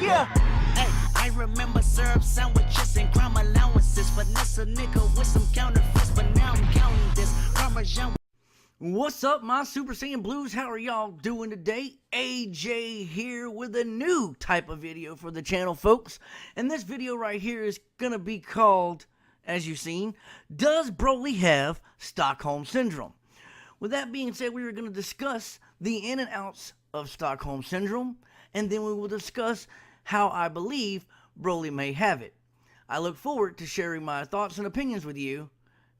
Yeah. Hey, I remember syrup sandwiches and crime allowances. Finesse a nigga with some counterfeits, but now I'm counting this Parmesan. What's up, my Super Saiyan Blues? How are y'all doing today? AJ here with a new type of video for the channel, folks. And this video right here is gonna be called, as you've seen, Does Broly Have Stockholm Syndrome? With that being said, we are going to discuss the in and outs of Stockholm Syndrome, and then we will discuss how I believe Broly may have it. I look forward to sharing my thoughts and opinions with you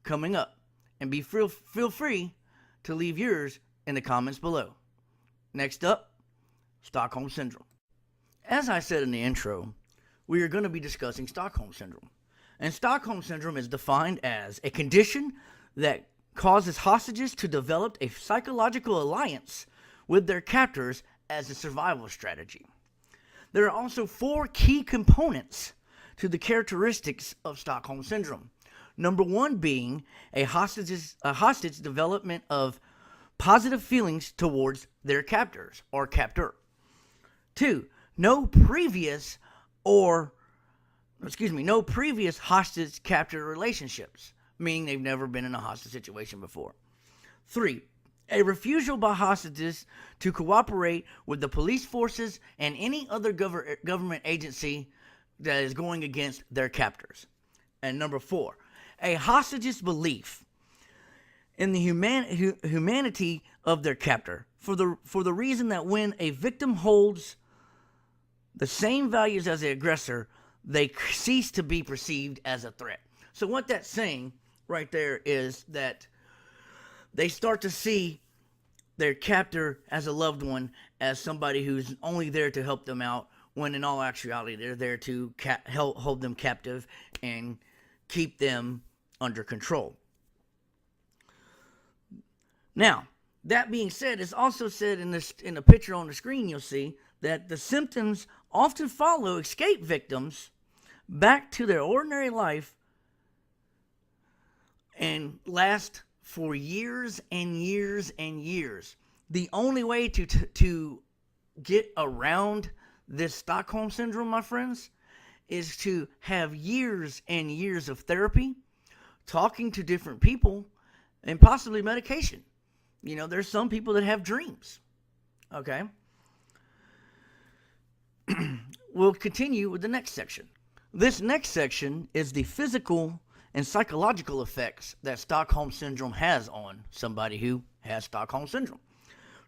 coming up, and feel free to leave yours in the comments below. Next up, Stockholm Syndrome. As I said in the intro, we are going to be discussing Stockholm Syndrome. And Stockholm Syndrome is defined as a condition that causes hostages to develop a psychological alliance with their captors as a survival strategy. There are also 4 key components to the characteristics of Stockholm Syndrome. Number 1 being a hostage development of positive feelings towards their captors or captor. 2, no previous hostage captor relationships, meaning they've never been in a hostage situation before. 3, a refusal by hostages to cooperate with the police forces and any other government agency that is going against their captors. And number 4, a hostage's belief in the humanity of their captor, for the reason that when a victim holds the same values as the aggressor, they cease to be perceived as a threat. So what that's saying right there is that they start to see their captor as a loved one, as somebody who's only there to help them out, when in all actuality they're there to hold them captive and keep them under control. Now, that being said, it's also said in the picture on the screen, you'll see that the symptoms often follow escape victims back to their ordinary life and last for years and years and years. The only way to get around this Stockholm Syndrome, my friends, is to have years and years of therapy, talking to different people, and possibly medication. You know, there's some people that have dreams. Okay? We'll continue with the next section. This next section is the physical and psychological effects that Stockholm Syndrome has on somebody who has Stockholm Syndrome.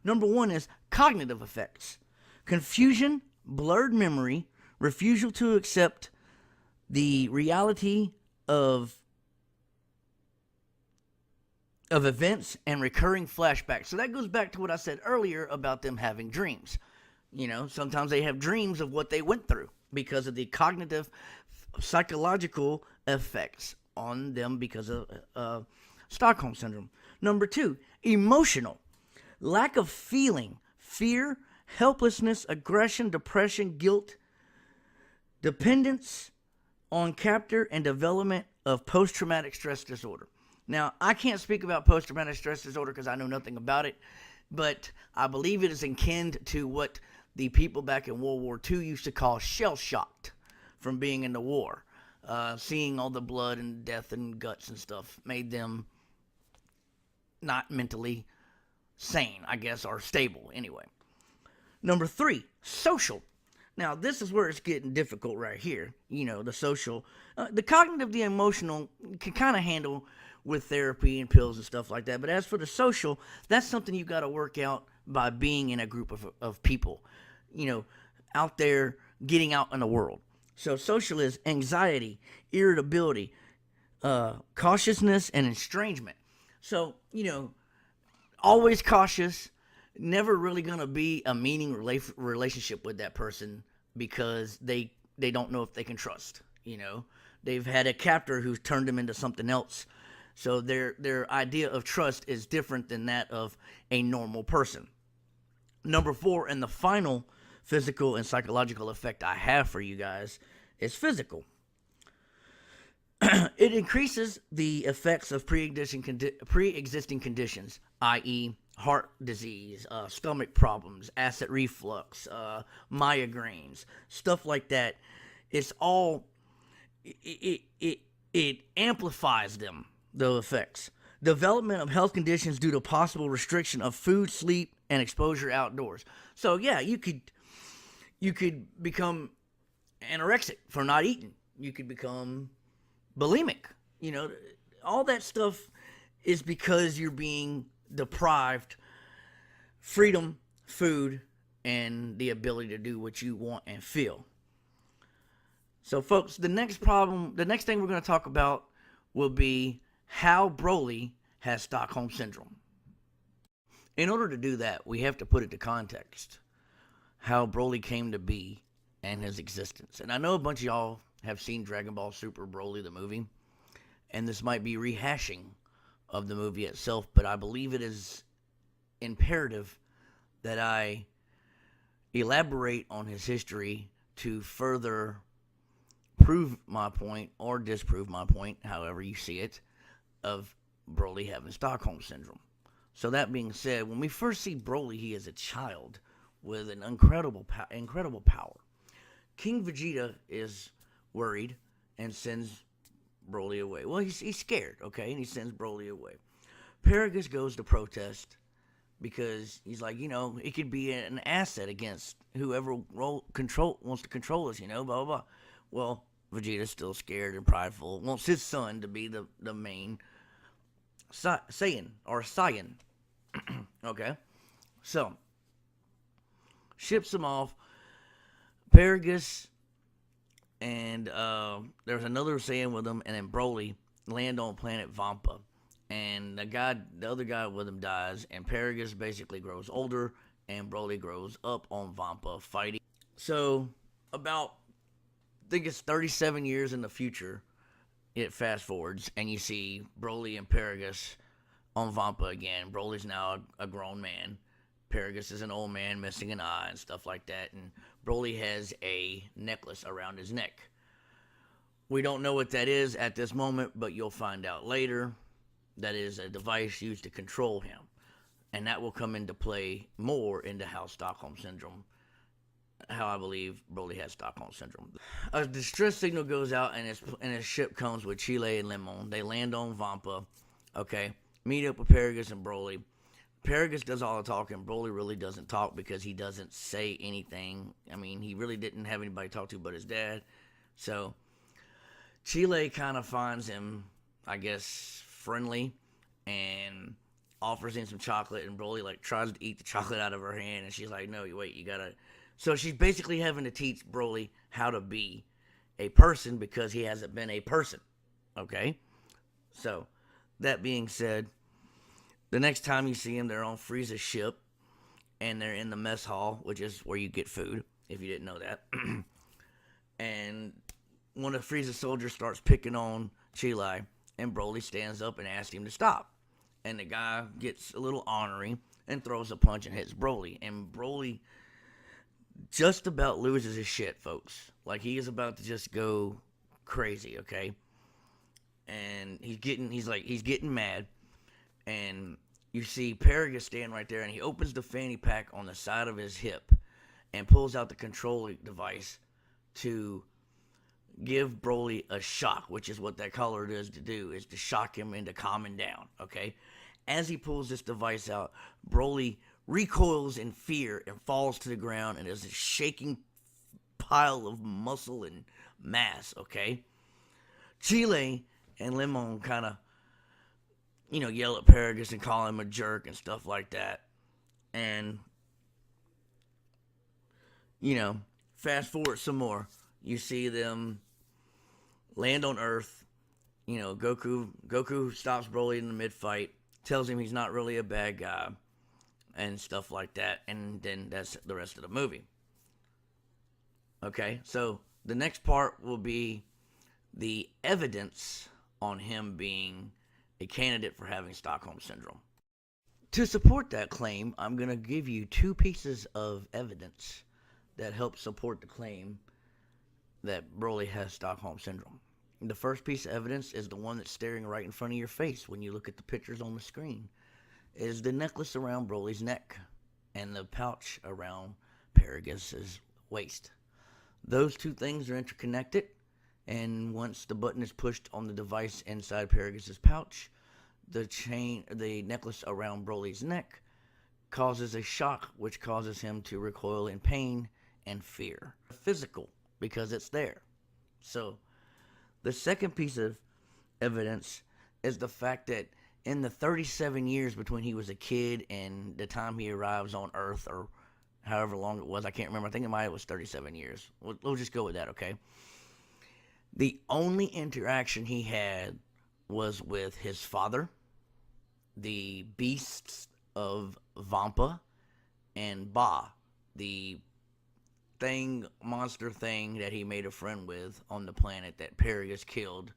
Number 1 is cognitive effects. Confusion, blurred memory, refusal to accept the reality of events, and recurring flashbacks. So that goes back to what I said earlier about them having dreams. You know, sometimes they have dreams of what they went through because of the cognitive, psychological effects on them because of Stockholm Syndrome. Number 2, emotional. Lack of feeling, fear, helplessness, aggression, depression, guilt, dependence on captor, and development of post-traumatic stress disorder. Now, I can't speak about post-traumatic stress disorder because I know nothing about it, but I believe it is akin to what the people back in World War II used to call shell-shocked from being in the war. Seeing all the blood and death and guts and stuff made them not mentally sane, I guess, or stable anyway. Number 3, social. Now, this is where it's getting difficult right here. You know, the social. The cognitive, the emotional, can kind of handle with therapy and pills and stuff like that. But as for the social, that's something you got to work out by being in a group of people, you know, out there, getting out in the world. So social is anxiety, irritability, cautiousness, and estrangement. So, you know, always cautious, never really going to be a meaning relationship with that person because they don't know if they can trust, you know. They've had a captor who's turned them into something else. So their idea of trust is different than that of a normal person. Number 4, and the final physical and psychological effect I have for you guys is physical. It increases the effects of pre-existing conditions, i.e. heart disease, stomach problems, acid reflux, migraines, stuff like that. It's all it amplifies them, the effects. Development of health conditions due to possible restriction of food, sleep, and exposure outdoors. So yeah, you could become anorexic for not eating. You could become bulimic. You know, all that stuff is because you're being deprived freedom, food, and the ability to do what you want and feel. So, folks, the next thing we're going to talk about will be how Broly has Stockholm Syndrome. In order to do that, we have to put it to context how Broly came to be and his existence. And I know a bunch of y'all have seen Dragon Ball Super Broly, the movie, and this might be rehashing of the movie itself, but I believe it is imperative that I elaborate on his history to further prove my point or disprove my point, however you see it, of Broly having Stockholm Syndrome. So that being said, when we first see Broly, he is a child with an incredible power. King Vegeta is worried and sends Broly away. Well, he's scared, okay, and he sends Broly away. Paragus goes to protest because he's like, it could be an asset against whoever wants to control us, blah, blah, blah. Well, Vegeta's still scared and prideful. Wants his son to be the main Saiyan, or Saiyan. Okay? So, ships him off. Paragus and there's another Saiyan with him, and then Broly land on planet Vampa. And the other guy with him dies, and Paragus basically grows older, and Broly grows up on Vampa fighting. So, about, I think it's 37 years in the future, it fast forwards, and you see Broly and Paragus on Vampa again. Broly's now a grown man. Paragus is an old man missing an eye and stuff like that, and Broly has a necklace around his neck. We don't know what that is at this moment, but you'll find out later. That is a device used to control him, and that will come into play more into how I believe Broly has Stockholm Syndrome. A distress signal goes out, and his ship comes with Chile and Lemon. They land on Vampa, okay, meet up with Paragus and Broly. Paragus does all the talking. Broly really doesn't talk because he doesn't say anything. I mean, he really didn't have anybody to talk to but his dad. So, Chile kind of finds him, I guess, friendly and offers him some chocolate, and Broly tries to eat the chocolate out of her hand, and she's like, no, wait, you gotta. So she's basically having to teach Broly how to be a person because he hasn't been a person. Okay? So, that being said, the next time you see him, they're on Frieza's ship, and they're in the mess hall, which is where you get food, if you didn't know that. And one of Frieza's soldiers starts picking on Chile, and Broly stands up and asks him to stop. And the guy gets a little ornery and throws a punch and hits Broly. And Broly just about loses his shit, folks. He is about to just go crazy, okay? And he's getting mad. And you see Paragus stand right there, and he opens the fanny pack on the side of his hip and pulls out the control device to give Broly a shock, which is what that collar does to do, is to shock him into calming down, okay? As he pulls this device out, Broly recoils in fear and falls to the ground and is a shaking pile of muscle and mass, okay? Chile and Lemon kind of, yell at Paragus and call him a jerk and stuff like that. And, fast forward some more. You see them land on Earth. Goku stops Broly in the mid-fight, tells him he's not really a bad guy, and stuff like that. And then that's the rest of the movie. Okay, so the next part will be the evidence on him being a candidate for having Stockholm Syndrome. To support that claim, I'm going to give you two pieces of evidence that help support the claim that Broly has Stockholm Syndrome. The first piece of evidence is the one that's staring right in front of your face when you look at the pictures on the screen. is the necklace around Broly's neck and the pouch around Paragus' waist. Those two things are interconnected, and once the button is pushed on the device inside Paragus' pouch, the necklace around Broly's neck causes a shock, which causes him to recoil in pain and fear. Physical, because it's there. So, the second piece of evidence is the fact that in the 37 years between he was a kid and the time he arrives on Earth, or however long it was, I can't remember. I think it was 37 years. We'll just go with that, okay? The only interaction he had was with his father, the beasts of Vampa, and Ba, the monster thing that he made a friend with on the planet that Paragus killed,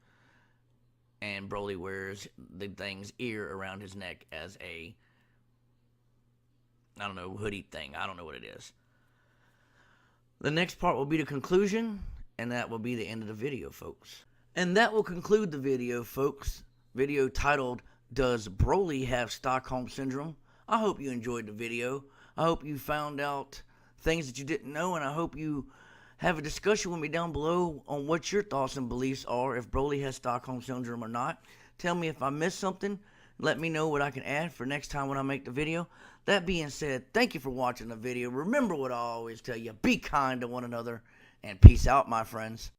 and Broly wears the thing's ear around his neck as a, I don't know, hoodie thing. I don't know what it is. The next part will be the conclusion, and that will be the end of the video, folks. And that will conclude the video, folks. Video titled, Does Broly Have Stockholm Syndrome? I hope you enjoyed the video. I hope you found out things that you didn't know, and I hope you have a discussion with me down below on what your thoughts and beliefs are, if Broly has Stockholm Syndrome or not. Tell me if I missed something. Let me know what I can add for next time when I make the video. That being said, thank you for watching the video. Remember what I always tell you. Be kind to one another. And peace out, my friends.